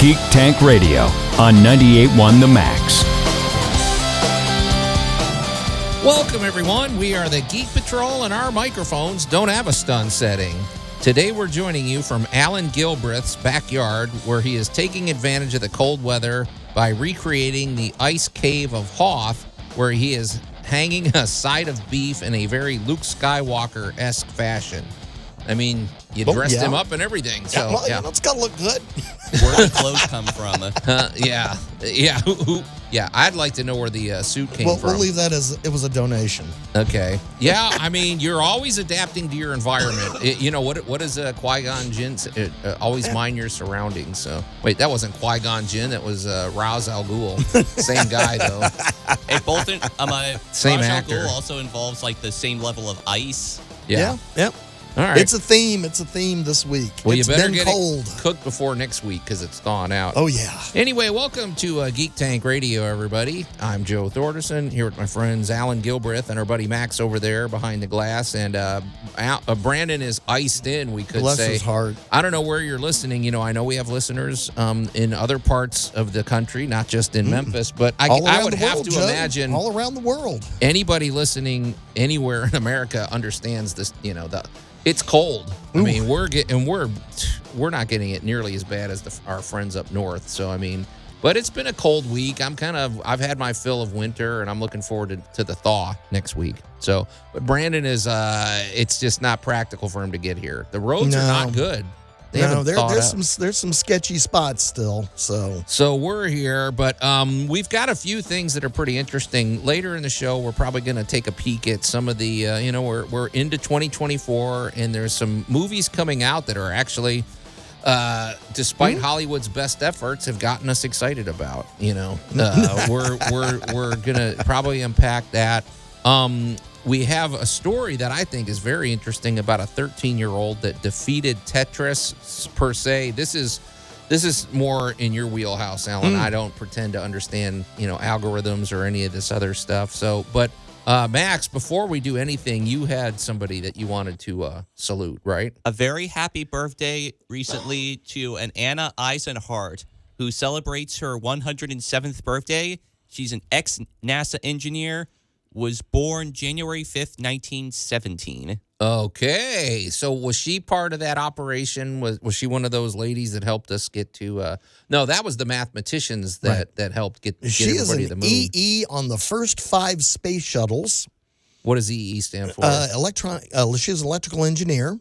Geek Tank Radio on 98.1 The Max. Welcome, everyone. We are the Geek Patrol, and our microphones don't have a stun setting. Today, we're joining you from Allan Gilbreth's backyard, where he is taking advantage of the cold weather by recreating the ice cave of Hoth, where he is hanging a side of beef in a very Luke Skywalker-esque fashion. I mean, you dressed him up and everything. So, well, you know, it's got to look good. Where did the clothes come from? Yeah. I'd like to know where the suit came from. We'll leave that as it was a donation. Okay. Yeah, I mean, you're always adapting to your environment. What is Qui-Gon Jinn? Always mind your surroundings. So, wait, that wasn't Qui-Gon Jinn. That was Ra's al Ghul. Same guy, though. Hey, both same Ra's al actor. Ghul also involves like the same level of ice. Yeah. Yep. All right. It's a theme. It's a theme this week. Well, it's you better been get cold. it cooked before next week because it's thawing out. Oh, yeah. Anyway, welcome to Geek Tank Radio, everybody. I'm Joe Thorderson here with my friends Allan Gilbreth and our buddy Max over there behind the glass. And Brandon is iced in, we could Bless say. his heart. I don't know where you're listening. You know, I know we have listeners in other parts of the country, not just in Memphis. But I would have to imagine all around the world. Anybody listening anywhere in America understands this. You know, it's cold. I mean, we're not getting it nearly as bad as our friends up north. So I mean, but it's been a cold week. I've had my fill of winter, and I'm looking forward to the thaw next week. So, but Brandon is it's just not practical for him to get here. The roads are not good. There's some sketchy spots still. So we're here, but we've got a few things that are pretty interesting. Later in the show, we're probably going to take a peek at some of the, we're into 2024, and there's some movies coming out that are actually, despite Hollywood's best efforts, have gotten us excited about. We're going to probably unpack that. We have a story that I think is very interesting about a 13-year-old that defeated Tetris per se. This is more in your wheelhouse, Allan. I don't pretend to understand, algorithms or any of this other stuff. So, but Max, before we do anything, you had somebody that you wanted to salute, right? A very happy birthday recently to an Anna Eisenhart, who celebrates her 107th birthday. She's an ex-NASA engineer. Was born January 5th, 1917. Okay. So was she part of that operation? Was she one of those ladies that helped us get to no, that was the mathematicians that helped get everybody to the moon. She is an EE on the first 5 space shuttles. What does EE stand for? She's an electrical engineer.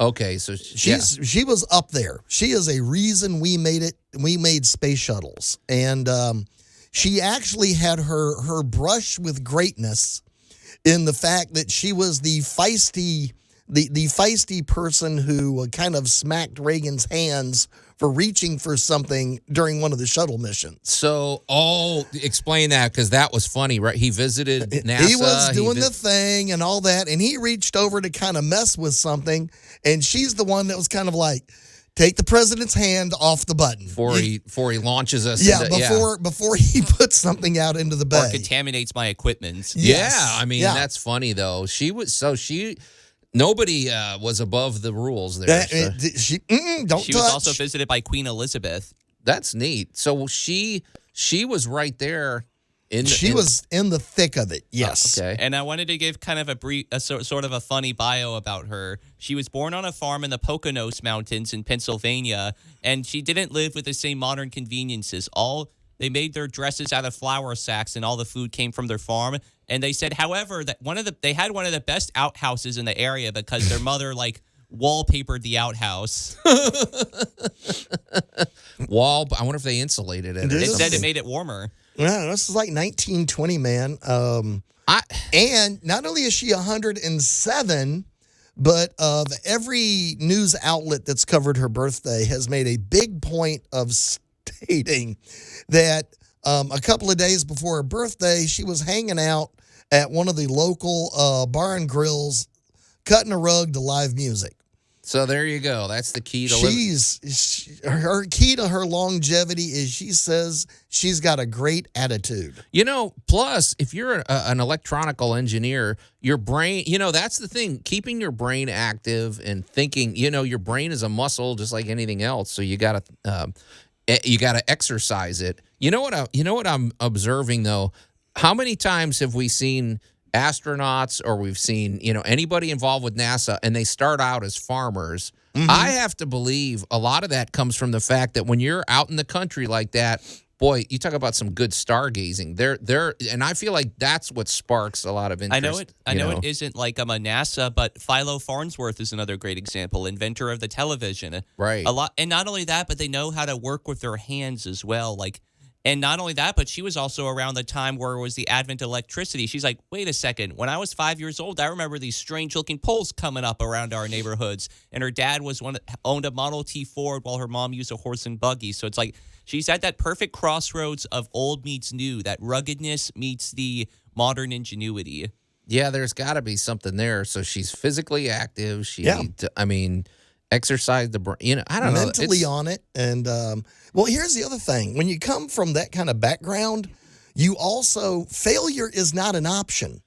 Okay, so she was up there. She is a reason we made it. We made space shuttles. And she actually had her brush with greatness in the fact that she was the feisty person who kind of smacked Reagan's hands for reaching for something during one of the shuttle missions. So, explain that, because that was funny, right? He visited NASA. He was doing the thing and all that, and he reached over to kind of mess with something, and she's the one that was kind of like, take the president's hand off the button before he launches us. Before he puts something out into the bay or contaminates my equipment. Yes. Yeah, I mean that's funny though. Nobody was above the rules there. She was also visited by Queen Elizabeth. That's neat. So she was right there. She was in the thick of it, yes. Okay. And I wanted to give kind of a sort of a funny bio about her. She was born on a farm in the Poconos Mountains in Pennsylvania, and she didn't live with the same modern conveniences. They made their dresses out of flour sacks, and all the food came from their farm. And they said, however, that they had one of the best outhouses in the area because their mother wallpapered the outhouse. I wonder if they insulated it. It said it made it warmer. Yeah, this is like 1920, man. And not only is she 107, but every news outlet that's covered her birthday has made a big point of stating that a couple of days before her birthday, she was hanging out at one of the local bar and grills, cutting a rug to live music. So there you go. That's the key to her key to her longevity is she says she's got a great attitude. Plus, if you're an electronical engineer, your brain, that's the thing, keeping your brain active and thinking, your brain is a muscle just like anything else. So you got to, You got to exercise it. You know what I'm observing though? How many times have we seen astronauts or we've seen, anybody involved with NASA and they start out as farmers? Mm-hmm. I have to believe a lot of that comes from the fact that when you're out in the country like that, boy, you talk about some good stargazing. And I feel like that's what sparks a lot of interest. I know it isn't like I'm a NASA, but Philo Farnsworth is another great example, inventor of the television. Right. And not only that, but they know how to work with their hands as well. And not only that, but she was also around the time where it was the advent of electricity. She's like, wait a second. When I was 5 years old, I remember these strange-looking poles coming up around our neighborhoods. And her dad was one that owned a Model T Ford while her mom used a horse and buggy. So it's like she's at that perfect crossroads of old meets new, that ruggedness meets the modern ingenuity. Yeah, there's got to be something there. So she's physically active. Exercise the brain. I don't know. Mentally on it. And, well, here's the other thing. When you come from that kind of background, you also, failure is not an option.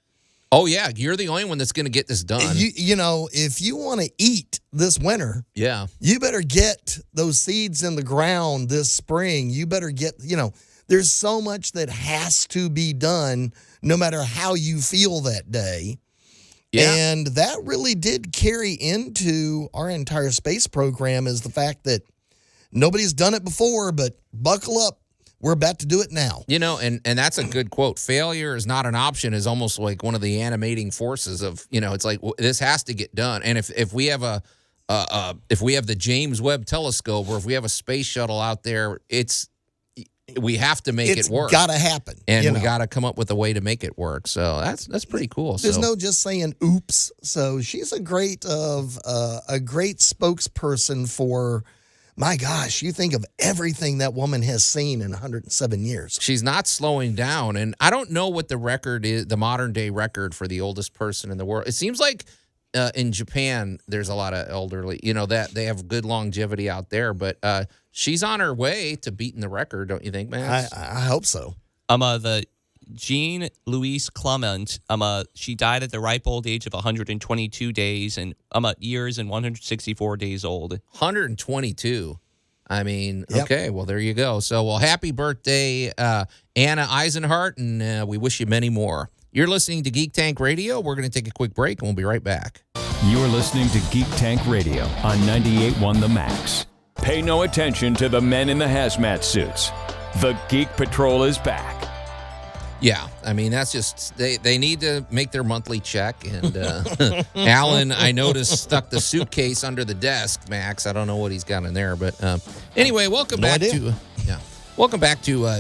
Oh, yeah. You're the only one that's going to get this done. If you want to eat this winter, you better get those seeds in the ground this spring. You better get, there's so much that has to be done no matter how you feel that day. Yeah. And that really did carry into our entire space program, is the fact that nobody's done it before, but buckle up. We're about to do it now. And that's a good quote. Failure is not an option is almost like one of the animating forces of, it's like, this has to get done. And if we have if we have the James Webb Telescope, or if we have a space shuttle out there, we have to make it work. It's got to happen. And we got to come up with a way to make it work. So that's pretty cool. There's no just saying oops. So she's a great spokesperson for, my gosh, you think of everything that woman has seen in 107 years. She's not slowing down. And I don't know what the record is, the modern day record for the oldest person in the world. It seems like in Japan, there's a lot of elderly, that they have good longevity out there, but she's on her way to beating the record, don't you think, Max? I hope so. The Jean Louise Clement, she died at the ripe old age of 122 days and years and 164 days old. 122. I mean, yep. Okay, well, there you go. So, happy birthday, Anna Eisenhart, and we wish you many more. You're listening to Geek Tank Radio. We're going to take a quick break, and we'll be right back. You're listening to Geek Tank Radio on 98.1 The Max. Pay no attention to the men in the hazmat suits. The Geek Patrol is back. Yeah, I mean, that's just, they need to make their monthly check. And Allan, I noticed, stuck the suitcase under the desk, Max. I don't know what he's got in there. But anyway, welcome back to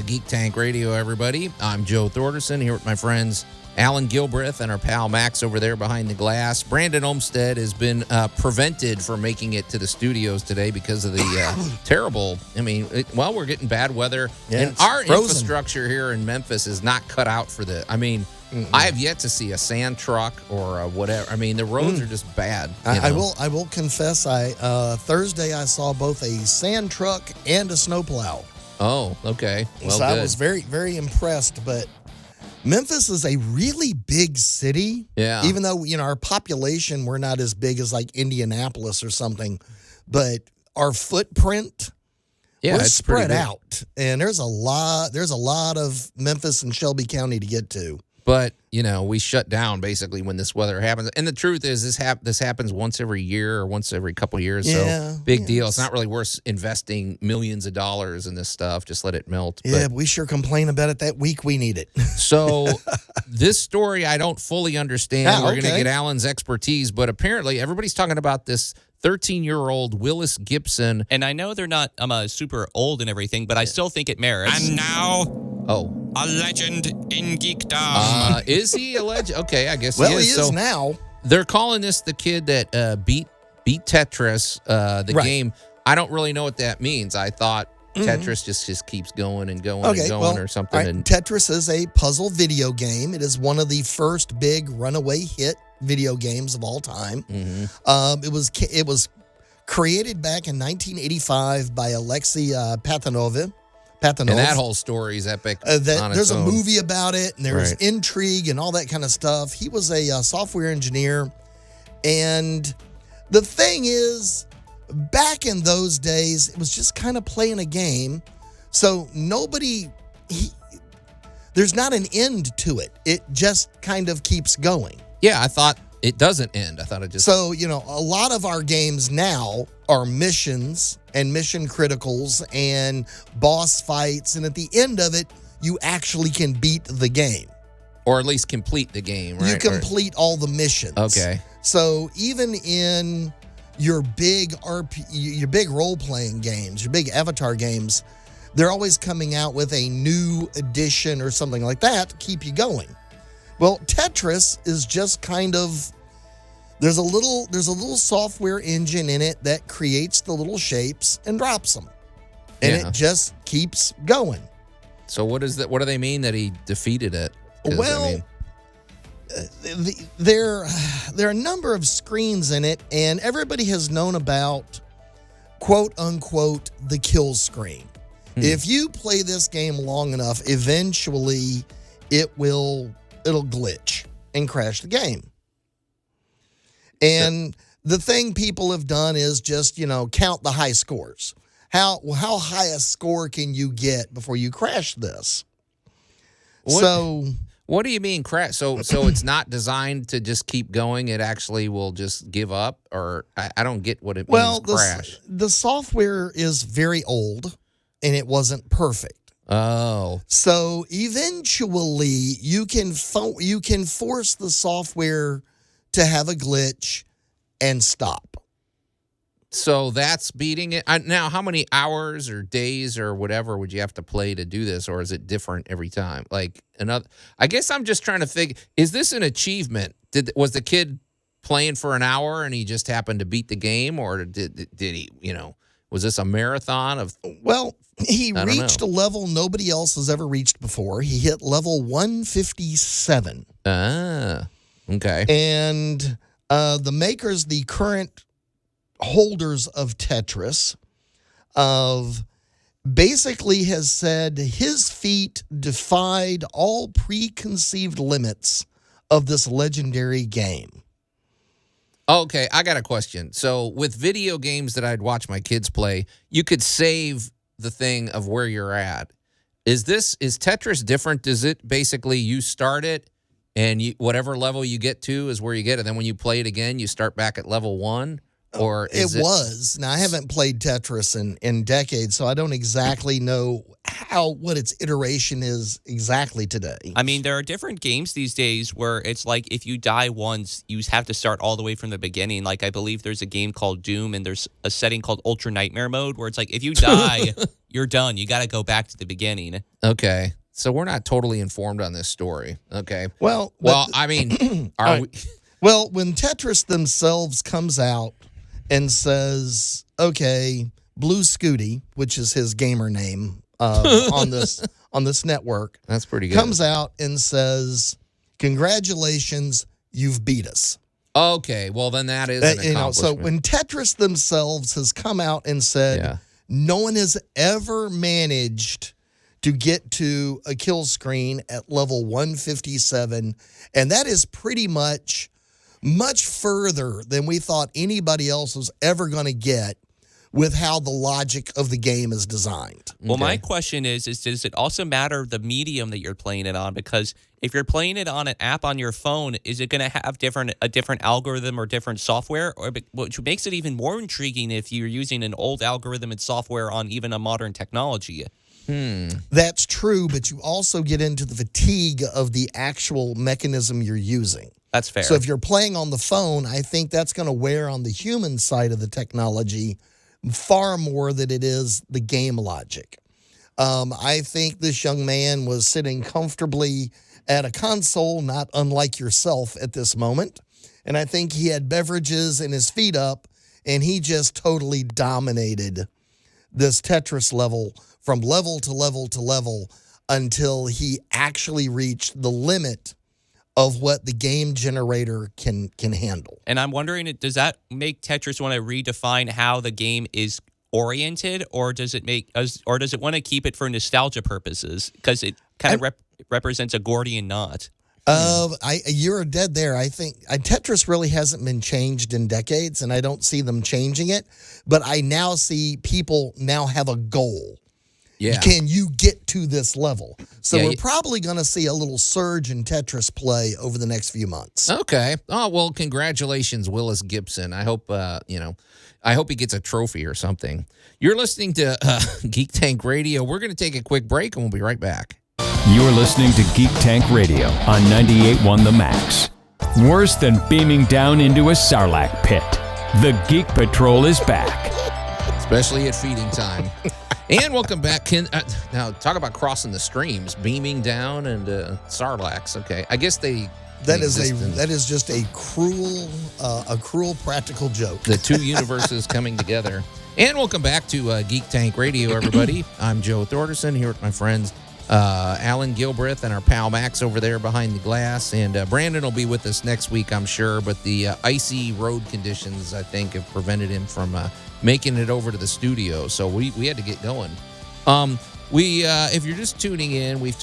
Geek Tank Radio, everybody. I'm Joe Thorderson here with my friends Alan Gilbreth and our pal Max over there behind the glass. Brandon Olmstead has been prevented from making it to the studios today because of the terrible, we're getting bad weather. Yeah, and our frozen. Infrastructure here in Memphis is not cut out for the, I have yet to see a sand truck or whatever. The roads are just bad. I will confess, Thursday I saw both a sand truck and a snowplow. Oh, okay. Well, so good. I was very, very impressed, but Memphis is a really big city. Yeah. Even though, our population, we're not as big as like Indianapolis or something, but our footprint, we're spread out. And there's a lot of Memphis and Shelby County to get to. But, we shut down basically when this weather happens. And the truth is this happens once every year or once every couple of years. Yeah, so big deal. It's not really worth investing millions of dollars in this stuff. Just let it melt. Yeah, we sure complain about it that week we need it. So this story I don't fully understand. We're going to get Alan's expertise. But apparently everybody's talking about this 13-year-old Willis Gibson. And I know they're not super old and everything, but I still think it merits. And now... a legend in geekdom. Is he a legend? Okay, I guess he is. He is now. They're calling this the kid that beat Tetris, game. I don't really know what that means. I thought Tetris just keeps going and going and going or something. Right. Tetris is a puzzle video game. It is one of the first big runaway hit video games of all time. Mm-hmm. It was created back in 1985 by Alexei Patanov. And that whole story is epic. There's a movie about it, and there's intrigue and all that kind of stuff. He was a software engineer, and the thing is, back in those days, it was just kind of playing a game. So there's not an end to it. It just kind of keeps going. Yeah, I thought it doesn't end. I thought it just... So, a lot of our games now are missions and mission criticals and boss fights. And at the end of it, you actually can beat the game. Or at least complete the game, right? You complete all the missions. Okay. So even in your big role-playing games, your big Avatar games, they're always coming out with a new edition or something like that to keep you going. Well, Tetris is just kind of... There's a little software engine in it that creates the little shapes and drops them. And it just keeps going. So what do they mean that he defeated it? Well, there are a number of screens in it, and everybody has known about, quote unquote, the kill screen. If you play this game long enough, eventually it'll glitch and crash the game. And the thing people have done is just, count the high scores. How high a score can you get before you crash this? What do you mean crash? So it's not designed to just keep going. It actually will just give up, or I don't get what it means. Crash. The software is very old, and it wasn't perfect. Oh, so eventually you can force the software to have a glitch and stop. So that's beating it. Now, how many hours or days or whatever would you have to play to do this, or is it different every time? Like another, I guess I'm just trying to figure: is this an achievement? Was the kid playing for an hour and he just happened to beat the game, or did he? Was this a marathon of? Well, he reached a level nobody else has ever reached before. He hit level 157. Ah, okay. And the makers, the current holders of Tetris, basically has said his feat defied all preconceived limits of this legendary game. Okay, I got a question. So with video games that I'd watch my kids play, you could save the thing of where you're at. Is Tetris different? Does it basically you start it and whatever level you get to is where you get it, and then when you play it again, you start back at level 1? Or is it was. Now, I haven't played Tetris in decades, so I don't exactly know what its iteration is exactly today. I mean, there are different games these days where it's like if you die once, you have to start all the way from the beginning. Like I believe there's a game called Doom, and there's a setting called Ultra Nightmare Mode where it's like if you die, you're done. You got to go back to the beginning. Okay. So we're not totally informed on this story. Okay. Well, I mean, we? Well, when Tetris themselves comes out and says, okay, Blue Scooty, which is his gamer name on this network. That's pretty good. Comes out and says, congratulations, you've beat us. Okay, well, then that is an accomplishment. So when Tetris themselves has come out and said, no one has ever managed to get to a kill screen at level 157, and that is pretty much further than we thought anybody else was ever going to get with how the logic of the game is designed. Well, my question is does it also matter the medium that you're playing it on? Because if you're playing it on an app on your phone, is it going to have a different algorithm or different software? Or which makes it even more intriguing if you're using an old algorithm and software on even a modern technology. That's true, but you also get into the fatigue of the actual mechanism you're using. That's fair. So if you're playing on the phone, I think that's going to wear on the human side of the technology far more than it is the game logic. I think this young man was sitting comfortably at a console, not unlike yourself at this moment. And I think he had beverages and his feet up, and he just totally dominated this Tetris level from level to level to level until he actually reached the limit of what the game generator can handle. And I'm wondering, does that make Tetris want to redefine how the game is oriented, or does it want to keep it for nostalgia purposes because it kind of represents a Gordian knot? You're dead there. I think Tetris really hasn't been changed in decades, and I don't see them changing it. But I now see people now have a goal. Yeah. Can you get to this level? So Yeah, we're probably going to see a little surge in Tetris play over the next few months. Okay. Oh, well, congratulations, Willis Gibson. I hope, I hope he gets a trophy or something. You're listening to Geek Tank Radio. We're going to take a quick break, and we'll be right back. You're listening to Geek Tank Radio on 98.1 The Max. Worse than beaming down into a sarlacc pit. The Geek Patrol is back. Especially at feeding time. And welcome back. Now, talk about crossing the streams, beaming down and sarlaccs. Okay. I guess that is just a cruel practical joke. The two universes coming together. And welcome back to Geek Tank Radio, everybody. I'm Joe Thorderson here with my friends Alan Gilbreth and our pal Max over there behind the glass. And Brandon will be with us next week, I'm sure. But the icy road conditions, I think, have prevented him from making it over to the studio. So we had to get going. If you're just tuning in, we've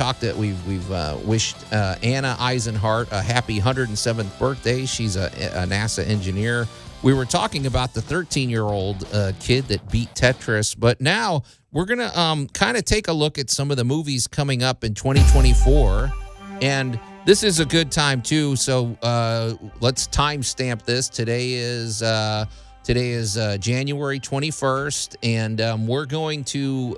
wished Anna Eisenhart a happy 107th birthday. She's a NASA engineer. We were talking about the 13-year-old kid that beat Tetris, but now we're going to kind of take a look at some of the movies coming up in 2024. And this is a good time, too, so let's timestamp this. Today is January 21st, and we're going to,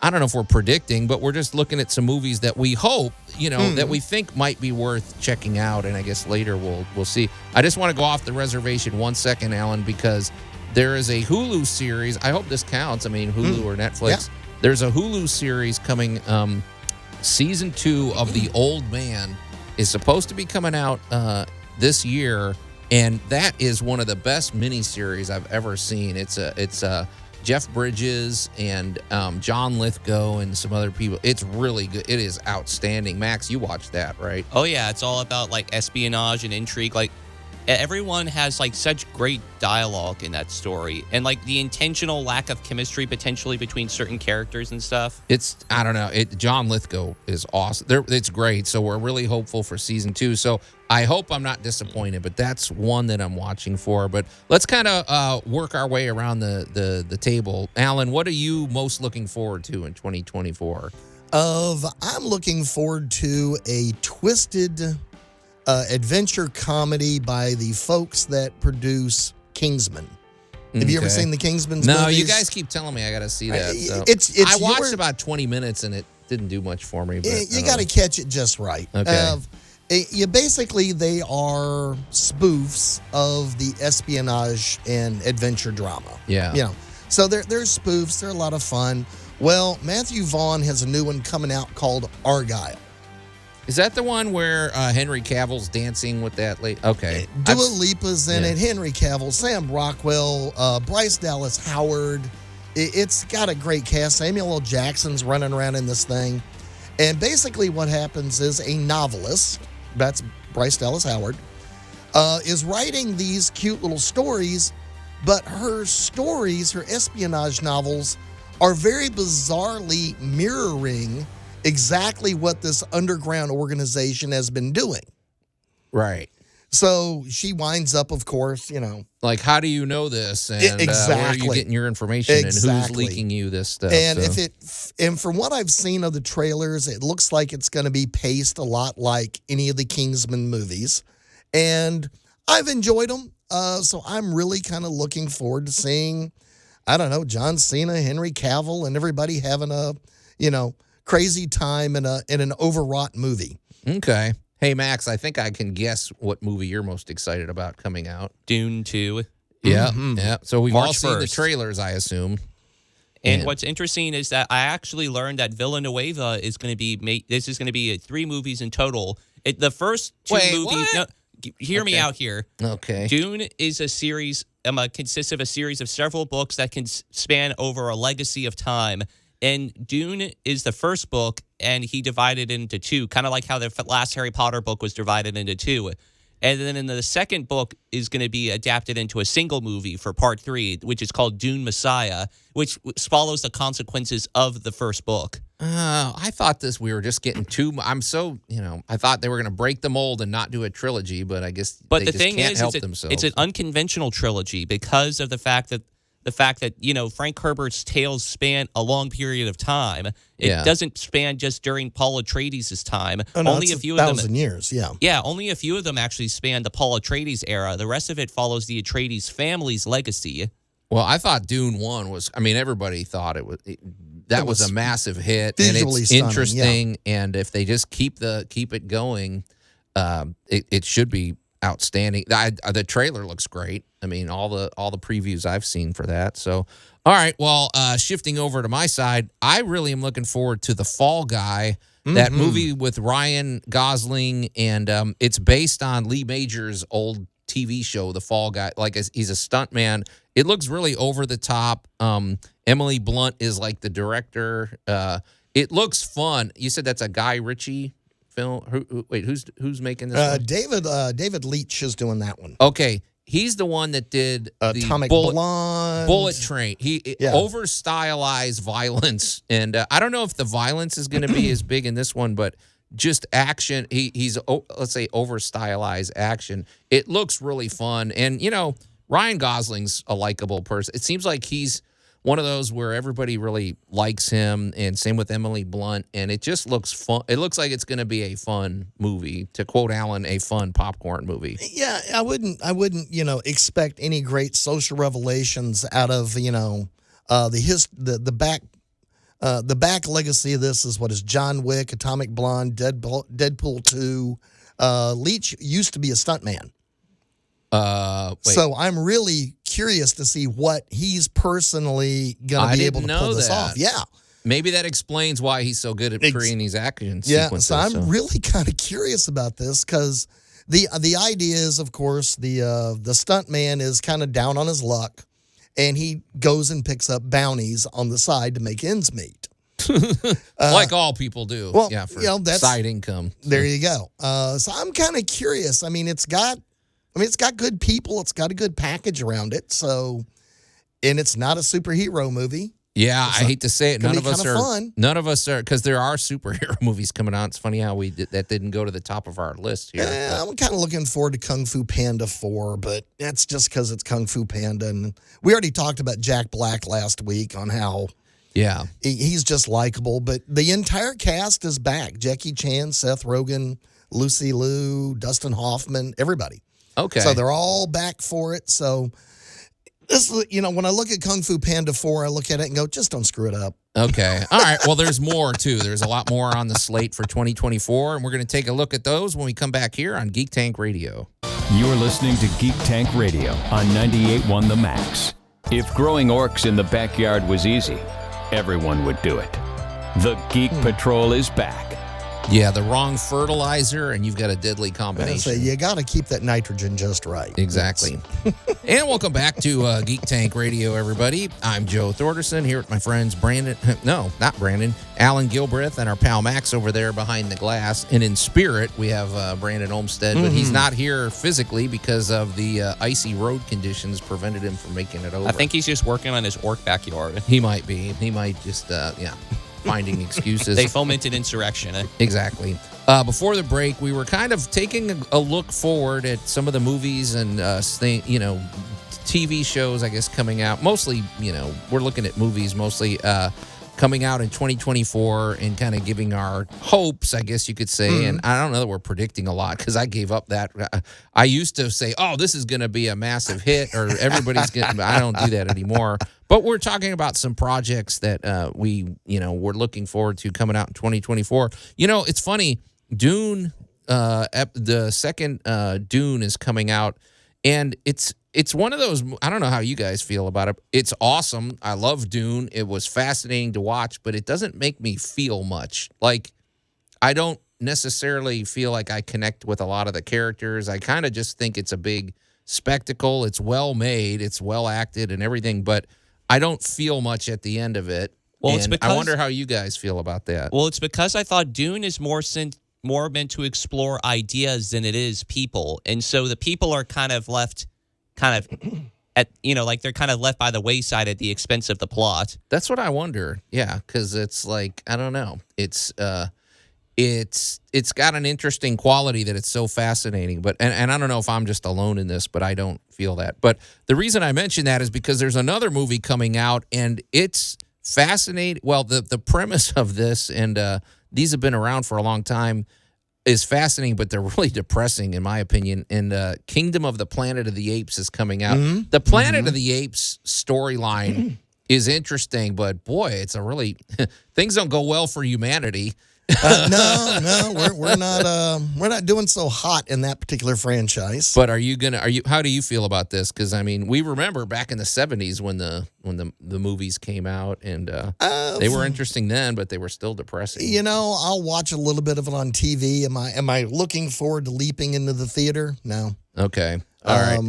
I don't know if we're predicting, but we're just looking at some movies that we hope, that we think might be worth checking out, and I guess later we'll see. I just want to go off the reservation 1 second, Alan, because there is a Hulu series. I hope this counts. I mean, Hulu or Netflix. Yeah. There's a Hulu series coming. Season 2 of The Old Man is supposed to be coming out this year, and that is one of the best miniseries I've ever seen. It's Jeff Bridges and John Lithgow and some other people. It's really good. It is outstanding. Max, you watched that, right? Oh yeah, it's all about like espionage and intrigue. Like everyone has like such great dialogue in that story, and like the intentional lack of chemistry potentially between certain characters and stuff. I don't know. John Lithgow is awesome. It's great. So we're really hopeful for season 2. So I hope I'm not disappointed, but that's one that I'm watching for. But let's kind of work our way around the table. Alan, what are you most looking forward to in 2024? I'm looking forward to a twisted adventure comedy by the folks that produce Kingsman. Have you ever seen the Kingsman's No, movies? you guys keep telling me I got to see that. So. I watched about 20 minutes and it didn't do much for me. But you got to catch it just right. Okay. Basically, they are spoofs of the espionage and adventure drama. Yeah. So they're spoofs. They're a lot of fun. Well, Matthew Vaughn has a new one coming out called Argyle. Is that the one where Henry Cavill's dancing with that lady? Okay. Dua Lipa's in it, Henry Cavill, Sam Rockwell, Bryce Dallas Howard. It's got a great cast. Samuel L. Jackson's running around in this thing. And basically what happens is a novelist, that's Bryce Dallas Howard, is writing these cute little stories, but her stories, her espionage novels, are very bizarrely mirroring exactly what this underground organization has been doing. Right. So she winds up, of course, like, how do you know this? And exactly. Where are you getting your information? Exactly. And who's leaking you this stuff? And and from what I've seen of the trailers, it looks like it's going to be paced a lot like any of the Kingsman movies. And I've enjoyed them. So I'm really kind of looking forward to seeing, I don't know, John Cena, Henry Cavill, and everybody having a, crazy time in an overwrought movie. Okay. Hey, Max, I think I can guess what movie you're most excited about coming out. Dune 2. Yeah. Yeah. So we've all March seen 1st. the trailers, I assume. And what's interesting is that I actually learned that Villanueva is going to be this is going to be 3 movies in total. The first 2 movies. What? No, hear me out here. Okay. Dune is a series. Consists of a series of several books that can span over a legacy of time. And Dune is the first book, and he divided it into 2, kind of like how the last Harry Potter book was divided into 2. And then in the second book is going to be adapted into a single movie for part 3, which is called Dune Messiah, which follows the consequences of the first book. I thought we were just getting I thought they were going to break the mold and not do a trilogy, but I guess they the just thing can't is, help themselves. It's an unconventional trilogy because of the fact that Frank Herbert's tales span a long period of time. It doesn't span just during Paul Atreides' time. Oh, no, only a few 1,000 years, yeah. Yeah, only a few of them actually span the Paul Atreides era. The rest of it follows the Atreides family's legacy. Well, I thought Dune 1 was, everybody thought it was a massive hit. Visually and it's stunning, interesting. Yeah. And if they just keep it going, it should be outstanding. The trailer looks great. All the previews I've seen for that. So, all right. Well, shifting over to my side, I really am looking forward to The Fall Guy, that movie with Ryan Gosling, and it's based on Lee Majors' old TV show, The Fall Guy. Like, he's a stuntman. It looks really over the top. Emily Blunt is like the director. It looks fun. You said that's a Guy Ritchie film. Who's making this one? David Leitch is doing that one. Okay. He's the one that did the Atomic Blonde. Bullet Train. Over stylized violence, and I don't know if the violence is going to be as big in this one, but just action. He's let's say over stylized action. It looks really fun, and Ryan Gosling's a likable person. It seems like he's one of those where everybody really likes him, and same with Emily Blunt, and it just looks fun. It looks like it's going to be a fun movie. To quote Allan, a fun popcorn movie. Yeah, I wouldn't, expect any great social revelations out of, the back legacy of this is what is John Wick, Atomic Blonde, Deadpool 2. Leach used to be a stuntman. So I'm really curious to see what he's personally going to be able to pull this off. Yeah. Maybe that explains why he's so good at creating these action sequences. So I'm really kind of curious about this because the idea is, of course, the stuntman is kind of down on his luck, and he goes and picks up bounties on the side to make ends meet. Like all people do. Well, for side income. There you go. So I'm kind of curious. It's got good people. It's got a good package around it. So, and it's not a superhero movie. Yeah, I hate to say it. None of us are, because there are superhero movies coming out. It's funny how that didn't go to the top of our list here. Yeah, I'm kind of looking forward to Kung Fu Panda 4, but that's just because it's Kung Fu Panda. And we already talked about Jack Black last week on how he's just likable. But the entire cast is back. Jackie Chan, Seth Rogen, Lucy Liu, Dustin Hoffman, everybody. Okay. So they're all back for it. So this, when I look at Kung Fu Panda 4, I look at it and go, just don't screw it up. Okay. All right. Well, there's more, too. There's a lot more on the slate for 2024, and we're going to take a look at those when we come back here on Geek Tank Radio. You're listening to Geek Tank Radio on 98.1 The Max. If growing orcs in the backyard was easy, everyone would do it. The Geek Patrol is back. Yeah, the wrong fertilizer, and you've got a deadly combination. So you got to keep that nitrogen just right. Exactly. And welcome back to Geek Tank Radio, everybody. I'm Joe Thorderson here with my friends Alan Gilbreth, and our pal Max over there behind the glass. And in spirit, we have Brandon Olmsted, but he's not here physically because of the icy road conditions prevented him from making it over. I think he's just working on his orc backyard. He might be. He might just, finding excuses. They fomented insurrection. Exactly. Before the break, we were kind of taking a look forward at some of the movies and TV shows, I guess, coming out. Mostly, we're looking at movies mostly coming out in 2024 and kind of giving our hopes, I guess you could say. And I don't know that we're predicting a lot because I gave up that. I used to say, oh, this is going to be a massive hit or everybody's going to. I don't do that anymore. But we're talking about some projects that we're looking forward to coming out in 2024. It's funny. Dune, the second Dune is coming out, and it's one of those. I don't know how you guys feel about it. It's awesome. I love Dune. It was fascinating to watch, but it doesn't make me feel much. Like, I don't necessarily feel like I connect with a lot of the characters. I kind of just think it's a big spectacle. It's well made. It's well acted and everything, but I don't feel much at the end of it. Well, it's because I wonder how you guys feel about that. Well, it's because I thought Dune is more more meant to explore ideas than it is people. And so the people are kind of left at, like they're kind of left by the wayside at the expense of the plot. That's what I wonder. Yeah, because it's like, I don't know. It's got an interesting quality that it's so fascinating. But and I don't know if I'm just alone in this, but I don't feel that. But the reason I mention that is because there's another movie coming out, and it's fascinating. Well, the premise of this, and these have been around for a long time, is fascinating, but they're really depressing, in my opinion. And Kingdom of the Planet of the Apes is coming out. Mm-hmm. The Planet of the Apes storyline is interesting, but boy, it's a really things don't go well for humanity. No, we're not doing so hot in that particular franchise. But how do you feel about this? Because I mean, we remember back in the 70s when the movies came out, and they were interesting then, but they were still depressing. I'll watch a little bit of it on TV. Am I looking forward to leaping into the theater? No. Okay. All right.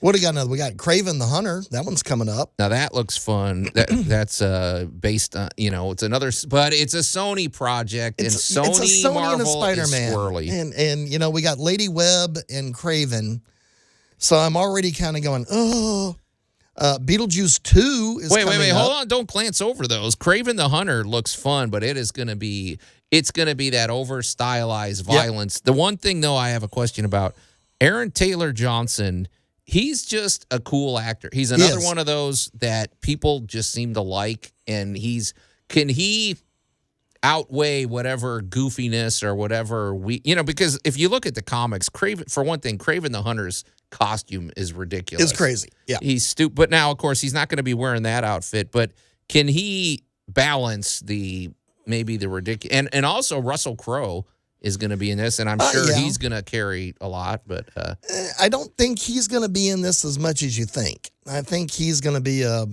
What do we got now? We got Kraven the Hunter. That one's coming up. Now that looks fun. That's based on, it's another, but it's a Sony project, and Sony Marvel and a Spider-Man. Is swirly. And we got Lady Webb and Kraven. So I'm already kind of going, Beetlejuice 2 is coming up. Wait, hold on. Don't glance over those. Kraven the Hunter looks fun, but it's going to be that over-stylized violence. Yep. The one thing, though, I have a question about, Aaron Taylor Johnson. He's just a cool actor. He's another one of those that people just seem to like, and can he outweigh whatever goofiness or whatever because if you look at the comics, Kraven the Hunter's costume is ridiculous. It's crazy. Yeah. He's stupid. But now, of course, he's not going to be wearing that outfit, but can he balance maybe the ridiculous, and also Russell Crowe is going to be in this, and I'm sure he's going to carry a lot, but I don't think he's going to be in this as much as you think. I think he's going to be a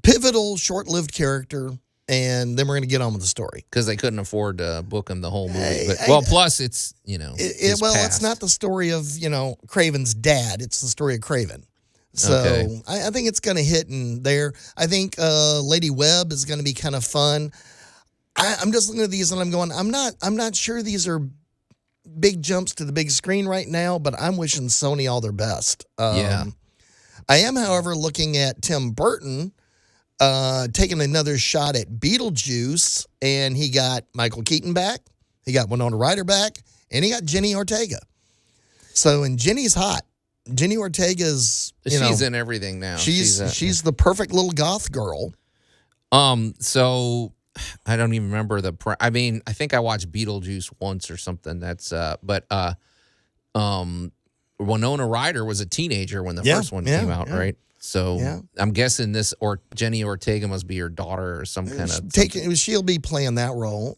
pivotal, short-lived character, and then we're going to get on with the story. Because they couldn't afford to book him the whole movie. Plus it's, it's not the story of, Kraven's dad. It's the story of Kraven. So okay. I think it's going to hit in there. I think Lady Webb is going to be kind of fun. I'm just looking at these and I'm going, I'm not sure these are big jumps to the big screen right now, but I'm wishing Sony all their best. I am, however, looking at Tim Burton taking another shot at Beetlejuice, and he got Michael Keaton back, he got Winona Ryder back, and he got Jenny Ortega. And Jenny's hot. Jenny Ortega's, she's in everything now. She's the perfect little goth girl. So I don't even remember I think I watched Beetlejuice once or something. That's Winona Ryder was a teenager when the first one came out, right? So I'm guessing Jenny Ortega must be her daughter or some kind of. She'll be playing that role.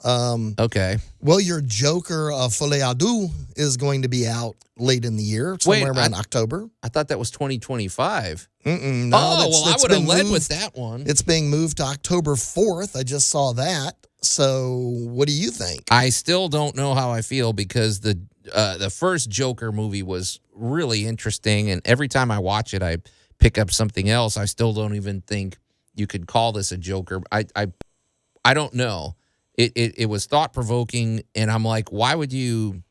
Okay. Well, your Joker, Folie à Deux, is going to be out late in the year, somewhere around October. I thought that was 2025. No, I would have led with that one. It's being moved to October 4th. I just saw that. So what do you think? I still don't know how I feel because the first Joker movie was really interesting, and every time I watch it, I pick up something else. I still don't even think you could call this a Joker. I don't know. It was thought-provoking, and I'm like, why would you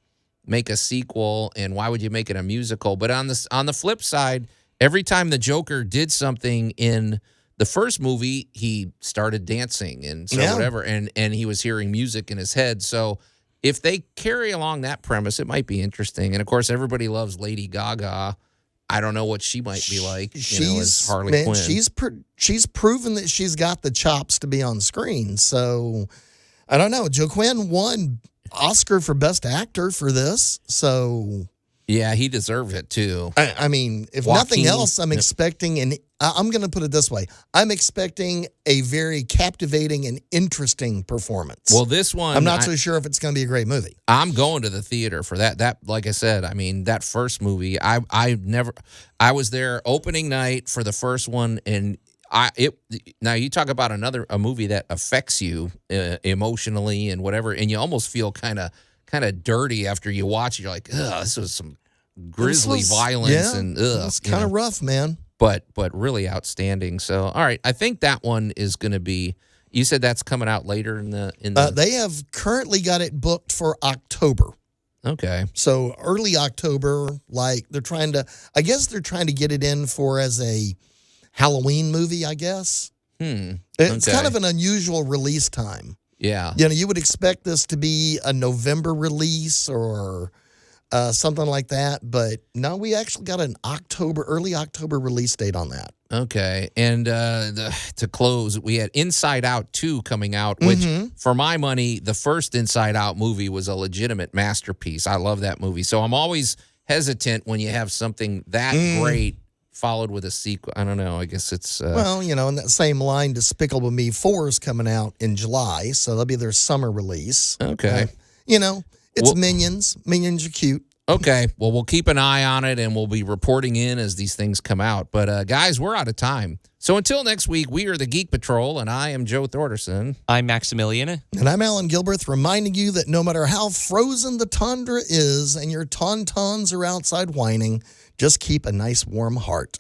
make a sequel, and why would you make it a musical? But on the flip side, every time the Joker did something in the first movie, he started dancing and whatever, and he was hearing music in his head. So if they carry along that premise, it might be interesting. And, of course, everybody loves Lady Gaga. I don't know what she might be like, as Harley Quinn. She's proven that she's got the chops to be on screen. So, I don't know. Joaquin won Oscar for Best Actor for this. So, yeah, he deserved it, too. I mean, if nothing else, I'm expecting I'm going to put it this way. I'm expecting a very captivating and interesting performance. Well, this one, I'm not so sure if it's going to be a great movie. I'm going to the theater for that. That, like I said, that first movie, I was there opening night for the first one, and now you talk about a movie that affects you emotionally and whatever, and you almost feel kind of dirty after you watch it. You're like, ugh, this was some grisly violence, and ugh, it's kind of rough, man. But really outstanding. So, all right, I think that one is going to be You said that's coming out later in the. They have currently got it booked for October. Okay. So early October, like they're trying to get it in for as a Halloween movie, I guess. It's kind of an unusual release time. Yeah. You would expect this to be a November release or something like that, but no, we actually got an early October release date on that. Okay. And to close, we had Inside Out 2 coming out, which, for my money, the first Inside Out movie was a legitimate masterpiece. I love that movie. So I'm always hesitant when you have something that great followed with a sequel. I don't know. I guess it's... Well, in that same line, Despicable Me 4 is coming out in July, so that'll be their summer release. Okay. It's Minions. Minions are cute. Okay. Well, we'll keep an eye on it, and we'll be reporting in as these things come out. But, guys, we're out of time. So until next week, we are the Geek Patrol, and I am Joe Thorderson. I'm Maximilian. And I'm Alan Gilbert, reminding you that no matter how frozen the tundra is and your tauntauns are outside whining, just keep a nice warm heart.